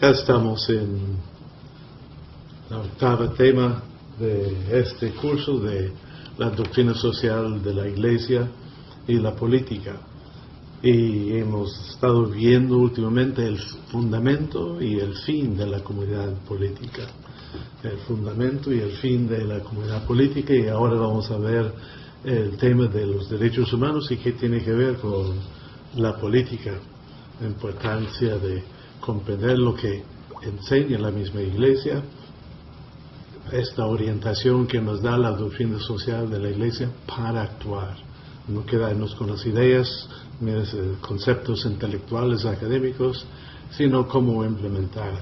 Estamos en el octavo tema de este curso de la doctrina social de la Iglesia y la política. Y hemos estado viendo últimamente el fundamento y el fin de la comunidad política. El fundamento y el fin de la comunidad política, y ahora vamos a ver el tema de los derechos humanos y qué tiene que ver con la política. La importancia de comprender lo que enseña la misma Iglesia, esta orientación que nos da la doctrina social de la Iglesia para actuar. No quedarnos con las ideas, conceptos intelectuales, académicos, sino cómo implementar.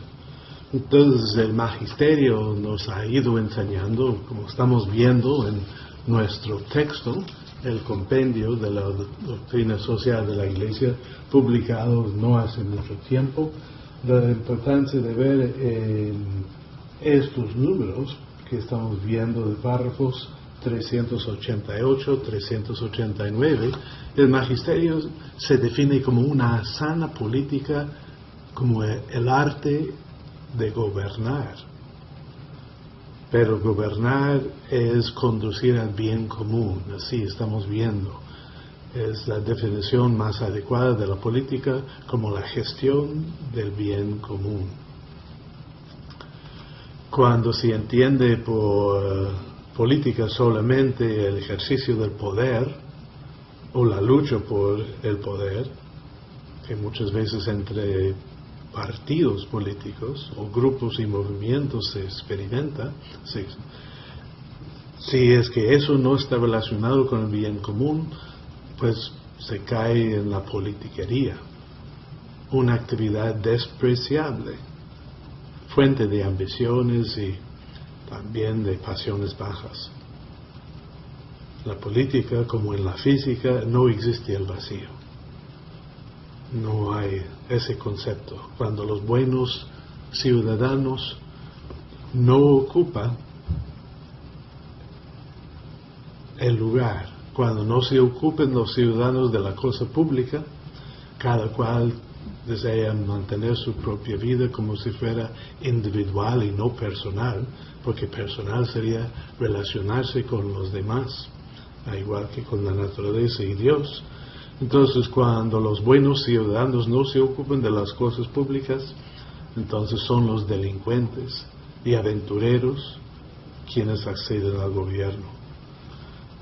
Entonces el magisterio nos ha ido enseñando, como estamos viendo en nuestro texto, el compendio de la doctrina social de la Iglesia, publicado no hace mucho tiempo, la importancia de ver estos números que estamos viendo de párrafos 388, 389, el magisterio se define como una sana política, como el arte de gobernar. Pero gobernar es conducir al bien común, así estamos viendo. Es la definición más adecuada de la política como la gestión del bien común. Cuando se entiende por política solamente el ejercicio del poder o la lucha por el poder, que muchas veces entre partidos políticos o grupos y movimientos se experimenta, si es que eso no está relacionado con el bien común, pues se cae en la politiquería, una actividad despreciable, fuente de ambiciones y también de pasiones bajas. La política, como en la física, no existe el vacío. No hay ese concepto. Cuando los buenos ciudadanos no ocupan el lugar, cuando no se ocupen los ciudadanos de la cosa pública, cada cual desea mantener su propia vida como si fuera individual y no personal, porque personal sería relacionarse con los demás, al igual que con la naturaleza y Dios. Entonces, cuando los buenos ciudadanos no se ocupan de las cosas públicas, entonces son los delincuentes y aventureros quienes acceden al gobierno.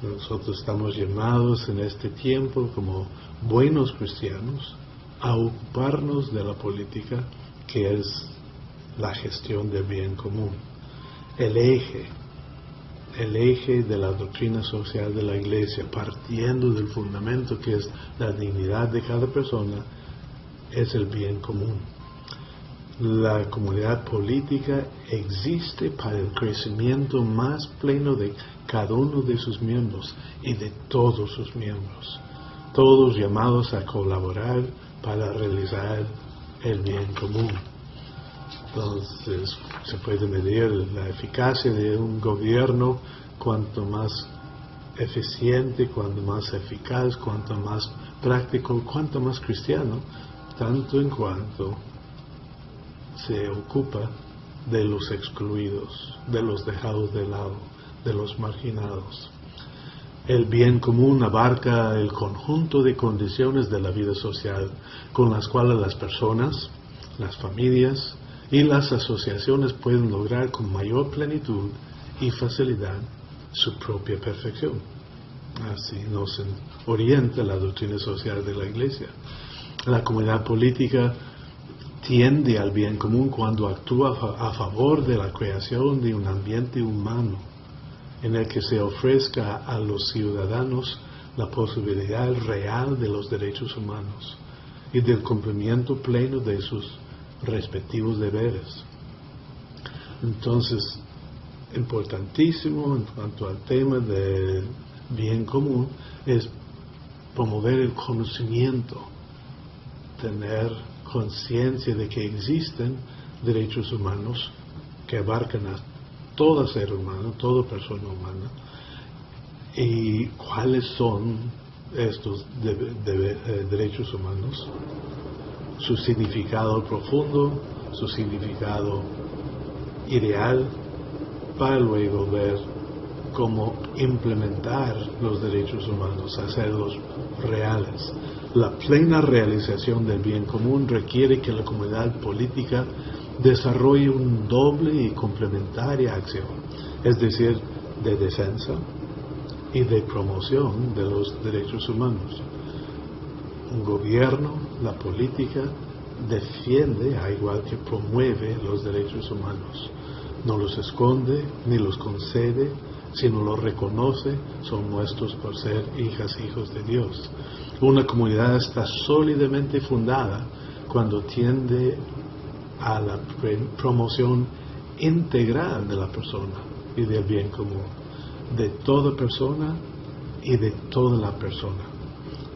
Nosotros estamos llamados en este tiempo como buenos cristianos a ocuparnos de la política, que es la gestión del bien común. El eje de la doctrina social de la Iglesia, partiendo del fundamento que es la dignidad de cada persona, es el bien común. La comunidad política existe para el crecimiento más pleno de cada uno de sus miembros y de todos sus miembros, todos llamados a colaborar para realizar el bien común. Entonces se puede medir la eficacia de un gobierno cuanto más eficiente, cuanto más eficaz, cuanto más práctico, cuanto más cristiano, tanto en cuanto se ocupa de los excluidos, de los dejados de lado, de los marginados. El bien común abarca el conjunto de condiciones de la vida social con las cuales las personas, las familias y las asociaciones pueden lograr con mayor plenitud y facilidad su propia perfección. Así nos orienta la doctrina social de la Iglesia. La comunidad política tiende al bien común cuando actúa a favor de la creación de un ambiente humano en el que se ofrezca a los ciudadanos la posibilidad real de los derechos humanos y del cumplimiento pleno de sus respectivos deberes. Entonces, importantísimo en cuanto al tema del bien común es promover el conocimiento, tener conciencia de que existen derechos humanos que abarcan a todo ser humano, toda persona humana, y cuáles son estos derechos humanos, su significado profundo, su significado ideal, para luego ver cómo implementar los derechos humanos, hacerlos reales. La plena realización del bien común requiere que la comunidad política desarrolle una doble y complementaria acción, es decir, de defensa y de promoción de los derechos humanos. Un gobierno, la política, defiende, a igual que promueve los derechos humanos. No los esconde ni los concede, sino los reconoce, son nuestros por ser hijos de Dios. Una comunidad está sólidamente fundada cuando tiende a la promoción integral de la persona y del bien común, de toda persona y de toda la persona.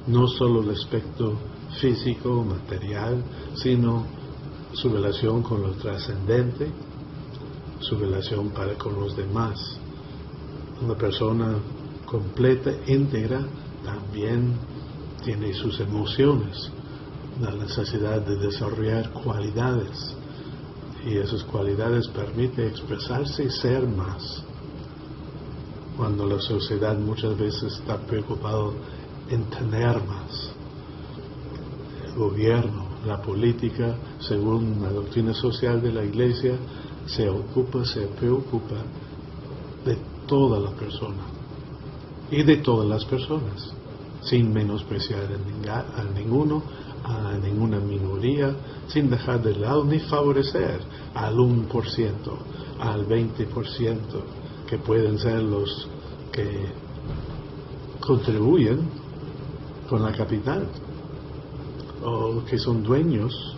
No solo el aspecto físico, material, sino su relación con lo trascendente, su relación con los demás. Una persona completa, íntegra, también tiene sus emociones, la necesidad de desarrollar cualidades, y esas cualidades permiten expresarse y ser más. Cuando la sociedad muchas veces está preocupada en tener más, el gobierno, la política, según la doctrina social de la Iglesia, se preocupa de toda la persona y de todas las personas, sin menospreciar a ninguna minoría, sin dejar de lado ni favorecer al 1%, al 20%, que pueden ser los que contribuyen con la capital o que son dueños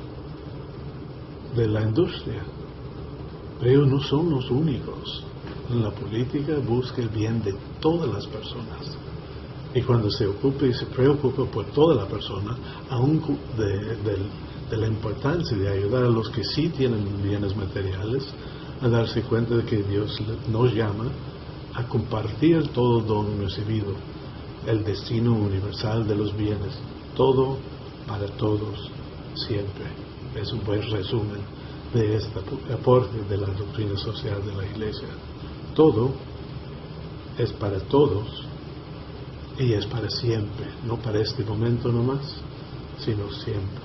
de la industria. Pero ellos no son los únicos. La política busca el bien de todas las personas. Y cuando se ocupa y se preocupa por toda la persona, aún de la importancia de ayudar a los que sí tienen bienes materiales, a darse cuenta de que Dios nos llama a compartir todo don recibido, el destino universal de los bienes, todo para todos, siempre. Es un buen resumen de este aporte de la doctrina social de la Iglesia. Todo es para todos y es para siempre, no para este momento nomás, sino siempre.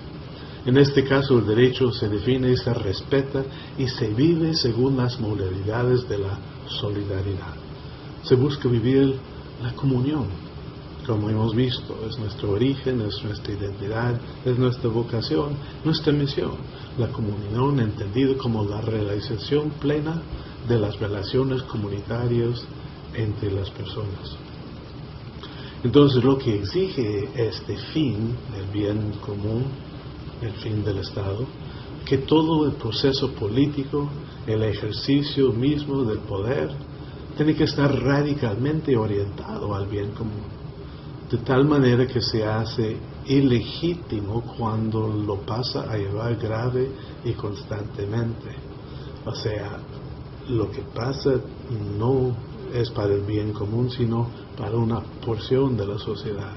En este caso el derecho se define y se respeta y se vive según las modalidades de la solidaridad. Se busca vivir la comunión, como hemos visto, es nuestro origen, es nuestra identidad, es nuestra vocación, nuestra misión. La comunión entendida como la realización plena de las relaciones comunitarias entre las personas. Entonces lo que exige este fin del bien común, el fin del Estado, que todo el proceso político, el ejercicio mismo del poder, tiene que estar radicalmente orientado al bien común, de tal manera que se hace ilegítimo cuando lo pasa a llevar grave y constantemente. O sea, lo que pasa no es para el bien común, sino para una porción de la sociedad.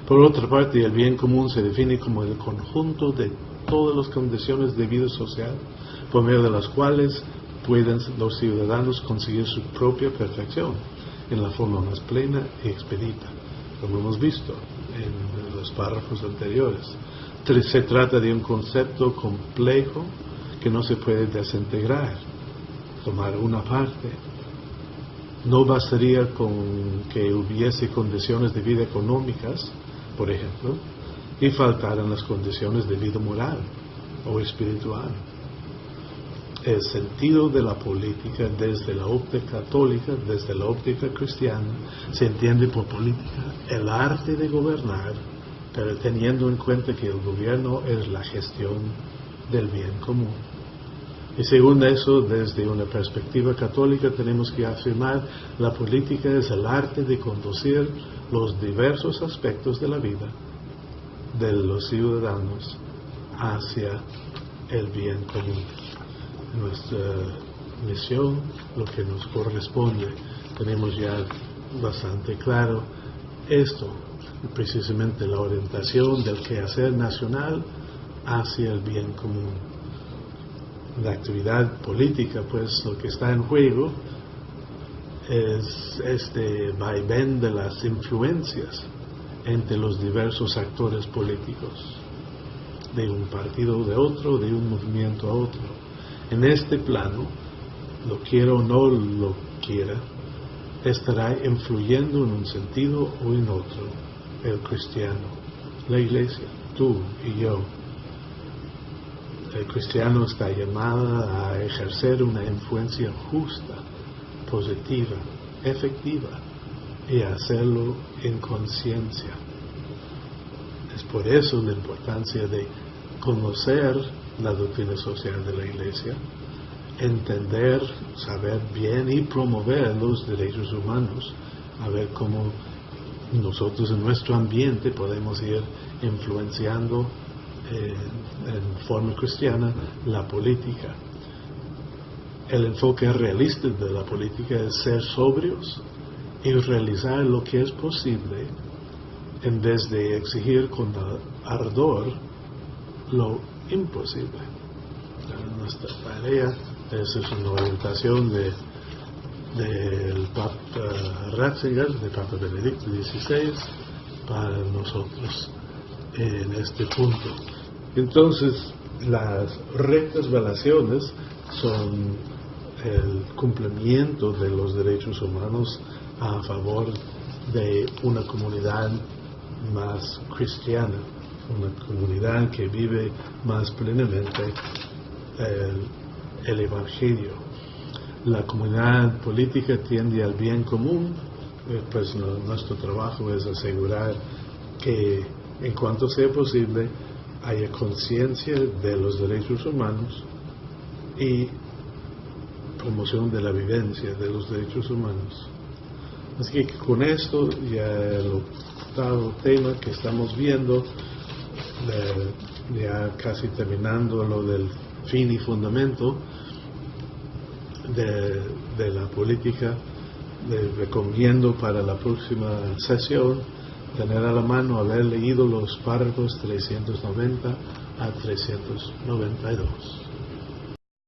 Por otra parte, el bien común se define como el conjunto de todas las condiciones de vida social, por medio de las cuales pueden los ciudadanos conseguir su propia perfección en la forma más plena y expedita, como hemos visto en los párrafos anteriores. Se trata de un concepto complejo que no se puede desintegrar, tomar una parte. No bastaría con que hubiese condiciones de vida económicas, por ejemplo, y faltaran las condiciones de vida moral o espiritual. El sentido de la política desde la óptica católica, desde la óptica cristiana, se entiende por política el arte de gobernar, pero teniendo en cuenta que el gobierno es la gestión del bien común. Y según eso, desde una perspectiva católica, tenemos que afirmar la política es el arte de conducir los diversos aspectos de la vida de los ciudadanos hacia el bien común. Nuestra misión, lo que nos corresponde, tenemos ya bastante claro esto, precisamente la orientación del quehacer nacional hacia el bien común. la actividad política, pues lo que está en juego es este vaivén de las influencias entre los diversos actores políticos, de un partido de otro, de un movimiento a otro. En este plano, lo quiera o no lo quiera, estará influyendo en un sentido o en otro el cristiano, la iglesia, tú y yo. El cristiano está llamado a ejercer una influencia justa, positiva, efectiva, y a hacerlo en conciencia. Es por eso la importancia de conocer la doctrina social de la Iglesia, entender, saber bien y promover los derechos humanos, a ver cómo nosotros en nuestro ambiente podemos ir influenciando en forma cristiana la política. El enfoque realista de la política es ser sobrios y realizar lo que es posible en vez de exigir con ardor lo imposible. Nuestra tarea, esa es una orientación del Papa Ratzinger, del Papa Benedicto XVI, para nosotros en este punto. Entonces, las rectas relaciones son el cumplimiento de los derechos humanos a favor de una comunidad más cristiana, una comunidad que vive más plenamente el Evangelio. La comunidad política tiende al bien común, pues nuestro trabajo es asegurar que en cuanto sea posible haya conciencia de los derechos humanos y promoción de la vivencia de los derechos humanos. Así que con esto, ya el octavo tema que estamos viendo, ya casi terminando lo del fin y fundamento de la política, les recomiendo para la próxima sesión tener a la mano haber leído los párrafos 390 a 392.